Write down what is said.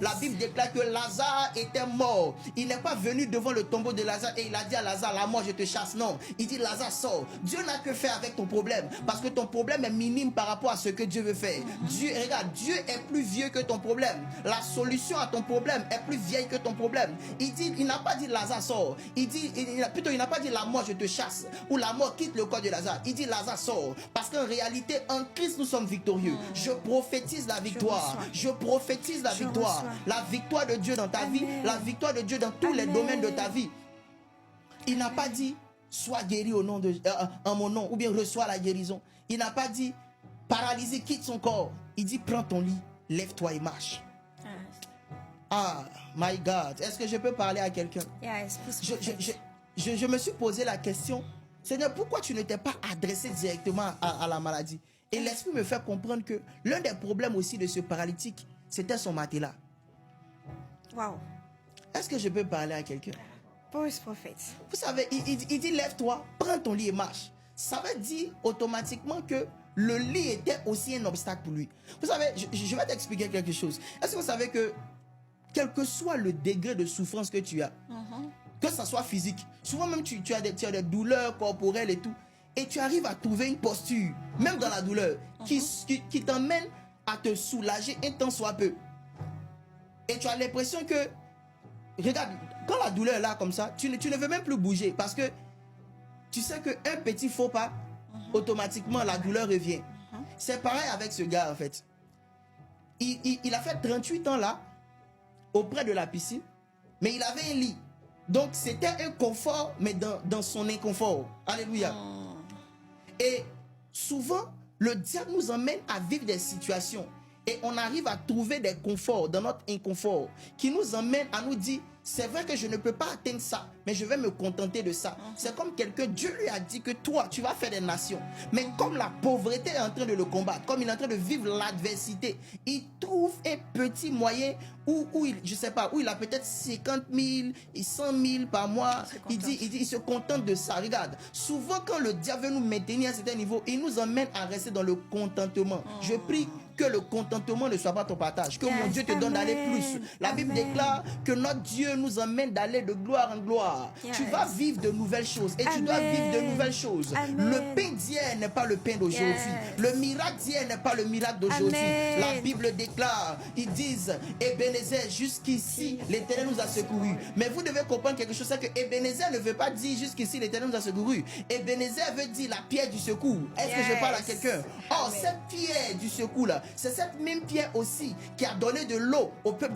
La Bible déclare que Lazare était mort. Il n'est pas venu devant le tombeau de Lazare et il a dit à Lazare, la mort, je te chasse. Non, il dit, Lazare, sort. Dieu n'a que faire avec ton problème, parce que ton problème est minime par rapport à ce que Dieu veut faire. Dieu, regarde, Dieu est plus vieux que ton problème. La solution à ton problème est plus vieille que ton problème. Il dit, il n'a pas dit Lazare sort. Il dit, il n'a pas dit la mort, je te chasse, ou la mort quitte le corps de Lazare. Il dit Lazare sort, parce qu'en réalité, en Christ, nous sommes victorieux. Je prophétise la victoire. Je prophétise la victoire. La victoire de Dieu dans ta vie, la victoire de Dieu dans tous les domaines de ta vie. Il n'a pas dit sois guéri au nom de, en mon nom, ou bien reçois la guérison. Il n'a pas dit paralysé, quitte son corps. Il dit prends ton lit, lève-toi et marche. Ah, my God, est-ce que je peux parler à quelqu'un? Je me suis posé la question, Seigneur, pourquoi tu ne t'es pas adressé directement à la maladie? Et l'Esprit me fait comprendre que l'un des problèmes aussi de ce paralytique, c'était son matelas. Wow. Est-ce que je peux parler à quelqu'un? Pauvre prophète. Vous savez, il dit lève-toi, prends ton lit et marche. Ça veut dire automatiquement que le lit était aussi un obstacle pour lui. Vous savez, je vais t'expliquer quelque chose. Est-ce que vous savez que quel que soit le degré de souffrance que tu as, que ça soit physique, souvent même tu as des douleurs corporelles et tout, et tu arrives à trouver une posture, même dans la douleur, qui t'emmène à te soulager un temps soit peu. Et tu as l'impression que, regarde, quand la douleur est là comme ça, tu ne veux même plus bouger, parce que tu sais qu'un petit faux pas, automatiquement la douleur revient. C'est pareil avec ce gars en fait. Il a fait 38 ans là, auprès de la piscine, mais il avait un lit. Donc c'était un confort, mais dans son inconfort. Alléluia. Et souvent, le diable nous emmène à vivre des situations et on arrive à trouver des conforts dans notre inconfort qui nous emmène à nous dire, c'est vrai que je ne peux pas atteindre ça, mais je vais me contenter de ça. C'est comme quelqu'un, Dieu lui a dit que toi, tu vas faire des nations. Mais comme la pauvreté est en train de le combattre, comme il est en train de vivre l'adversité, il trouve un petit moyen où il, je sais pas, où il a peut-être 50 000 et 100 000 par mois. Il se contente de ça. Regarde, souvent quand le diable veut nous maintenir à un certain niveau, il nous emmène à rester dans le contentement. Je prie que le contentement ne soit pas ton partage, que mon Dieu te donne d'aller plus. La Bible déclare que notre Dieu nous emmène d'aller de gloire en gloire. Tu vas vivre de nouvelles choses et tu dois vivre de nouvelles choses. Le pain d'hier n'est pas le pain d'aujourd'hui. Le miracle d'hier n'est pas le miracle d'aujourd'hui. La Bible déclare, ils disent, Ebenezer, jusqu'ici, l'Éternel nous a secourus. Mais vous devez comprendre quelque chose, c'est que Ebenezer ne veut pas dire jusqu'ici, l'Éternel nous a secourus. Ebenezer veut dire la pierre du secours. Est-ce que je parle à quelqu'un? Oh, cette pierre du secours là, c'est cette même pierre aussi qui a donné de l'eau au peuple